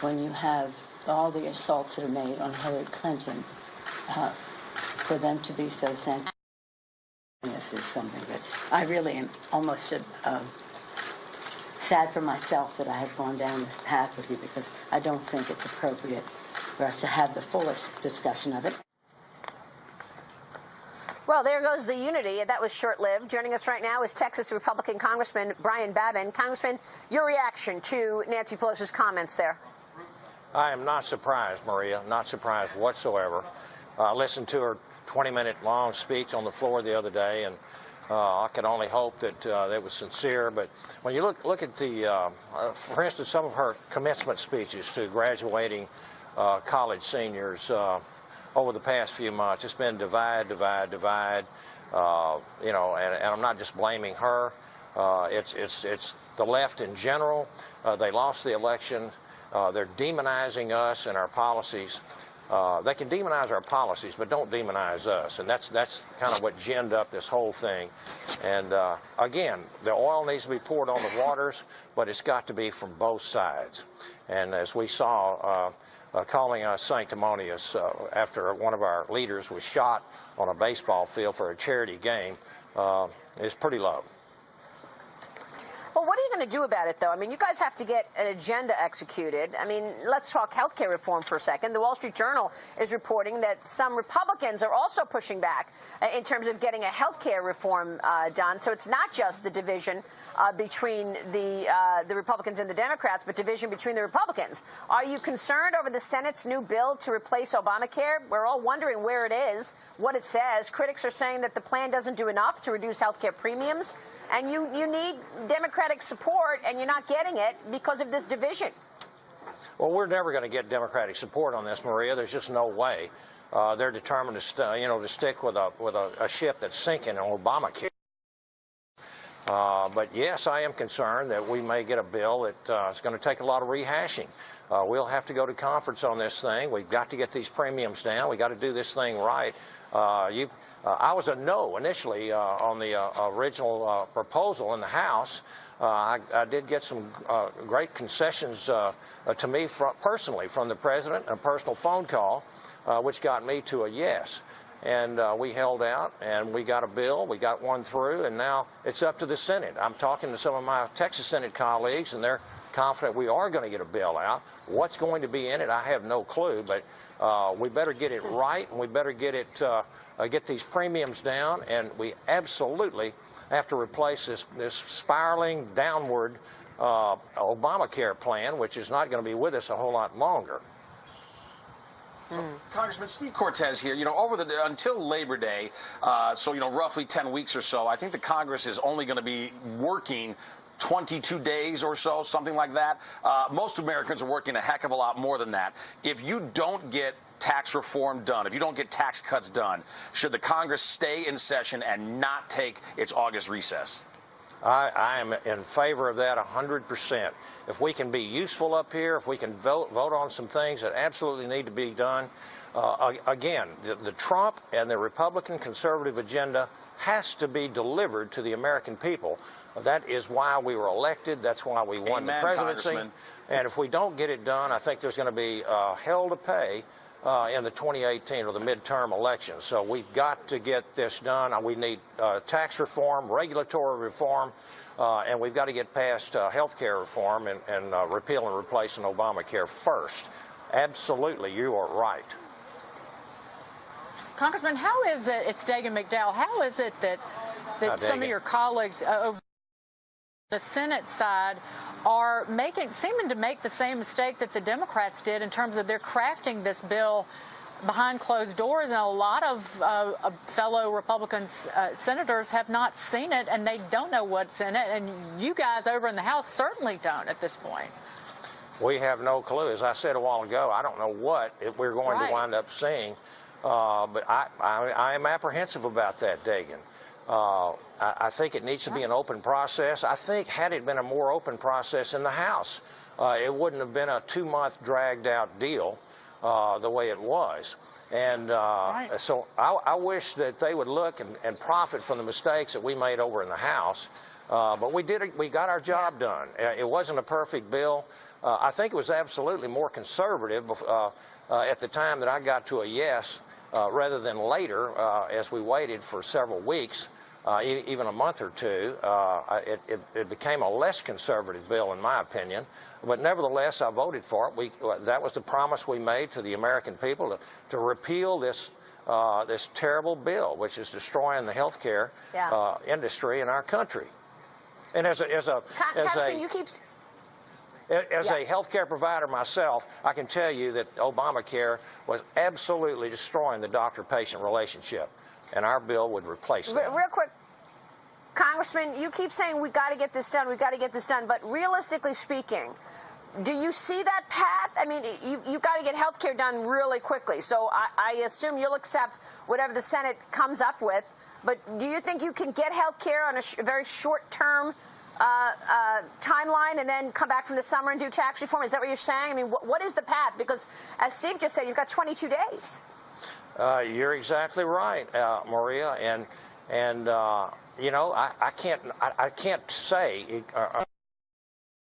when you have all the assaults that are made on Hillary Clinton, for them to be so sanctimonious is something that I really am almost sad for myself that I have gone down this path with you, because I don't think it's appropriate for us to have the fullest discussion of it. Well, there goes the unity. That was short-lived. Joining us right now is Texas Republican Congressman Babin. Congressman, your reaction to Nancy Pelosi's comments there? I am not surprised, Maria, not surprised whatsoever. I listened to her 20-minute-long speech on the floor the other day, and I can only hope that it was sincere. But when you look at the, for instance, some of her commencement speeches to graduating college seniors over the past few months, it's been divide, divide, divide. You know, and I'm not just blaming her. It's the left in general. They lost the election. They're demonizing us and our policies. They can demonize our policies, but don't demonize us. And that's kind of what ginned up this whole thing. And again, the oil needs to be poured on the waters, but it's got to be from both sides. And as we saw, calling us sanctimonious after one of our leaders was shot on a baseball field for a charity game is pretty low. Well, what are you going to do about it, though? I mean, you guys have to get an agenda executed. I mean, let's talk health care reform for a second. The Wall Street Journal is reporting that some Republicans are also pushing back in terms of getting a health care reform done. So it's not just the division between the Republicans and the Democrats, but division between the Republicans. Are you concerned over the Senate's new bill to replace Obamacare? We're all wondering where it is, what it says. Critics are saying that the plan doesn't do enough to reduce health care premiums, and you need Democratic support, and you're not getting it because of this division. Well, we're never going to get Democratic support on this, Maria. There's just no way. They're determined to stick with a ship that's sinking on Obamacare. But yes, I am concerned that we may get a bill that is going to take a lot of rehashing. We'll have to go to conference on this thing. We've got to get these premiums down. We've got to do this thing right. I was a no initially on the original proposal in the House. I did get some great concessions to me personally from the president, a personal phone call, which got me to a yes. And we held out, and we got a bill. We got one through, and now it's up to the Senate. I'm talking to some of my Texas Senate colleagues, and they're confident we are going to get a bill out. What's going to be in it, I have no clue, but we better get it right, and we better get it get these premiums down, and we absolutely have to replace this spiraling downward Obamacare plan, which is not going to be with us a whole lot longer. Congressman Steve Cortez here, until Labor Day, so, roughly 10 weeks or so, I think the Congress is only going to be working 22 days or so, something like that. Most Americans are working a heck of a lot more than that. If you don't get tax reform done, if you don't get tax cuts done, should the Congress stay in session and not take its August recess? I am in favor of that 100%. If we can be useful up here, if we can vote on some things that absolutely need to be done, again, the Trump and the Republican conservative agenda has to be delivered to the American people. That is why we were elected. That's why we won the presidency. And if we don't get it done, I think there's going to be hell to pay in the 2018 or the midterm elections. So we've got to get this done. We need tax reform, regulatory reform, and we've got to get past health care reform and repeal and replace an Obamacare first. Absolutely, you are right. Congressman, how is it, it's Dagan McDowell, how is it that some of your colleagues over the Senate side are seeming to make the same mistake that the Democrats did in terms of their crafting this bill behind closed doors, and a lot of fellow Republican senators have not seen it, and they don't know what's in it, and you guys over in the House certainly don't at this point. We have no clue. As I said a while ago, I don't know what we're going to wind up seeing, but I am apprehensive about that, Dagan. I think it needs to be an open process. I think had it been a more open process in the House, it wouldn't have been a 2-month dragged-out deal the way it was. And so I wish that they would look and profit from the mistakes that we made over in the House. But we got our job done. It wasn't a perfect bill. I think it was absolutely more conservative at the time that I got to a yes rather than later as we waited for several weeks. Even a month or two, it became a less conservative bill, in my opinion. But nevertheless, I voted for it. That was the promise we made to the American people to repeal this terrible bill, which is destroying the healthcare industry in our country. And as a healthcare provider myself, I can tell you that Obamacare was absolutely destroying the doctor-patient relationship. And our bill would replace that. Real quick, Congressman, you keep saying we got to get this done, we got to get this done. But realistically speaking, do you see that path? I mean, you've got to get health care done really quickly. So I assume you'll accept whatever the Senate comes up with. But do you think you can get health care on a very short-term timeline and then come back from the summer and do tax reform? Is that what you're saying? I mean, what is the path? Because as Steve just said, you've got 22 days. You're exactly right, Maria, and you know, I can't say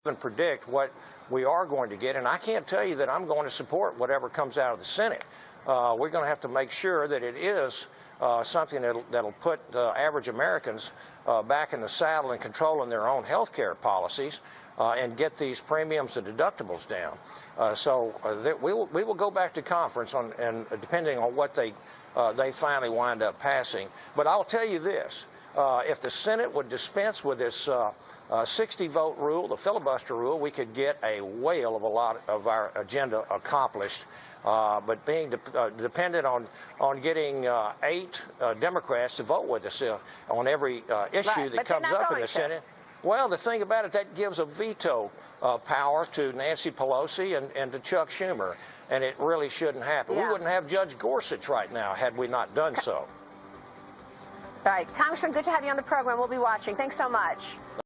even predict what we are going to get, and I can't tell you that I'm going to support whatever comes out of the Senate. We're going to have to make sure that it is something that'll put average Americans back in the saddle and controlling their own health care policies. And get these premiums and deductibles down. So we will go back to conference and depending on what they finally wind up passing. But I'll tell you this: if the Senate would dispense with this 60-vote rule, the filibuster rule, we could get a whale of a lot of our agenda accomplished. But being dependent on getting 8 Democrats to vote with us on every issue that comes up in the Senate. Well, the thing about it, that gives a veto power to Nancy Pelosi and to Chuck Schumer, and it really shouldn't happen. Yeah. We wouldn't have Judge Gorsuch right now had we not done so. All right, Congressman, good to have you on the program. We'll be watching. Thanks so much.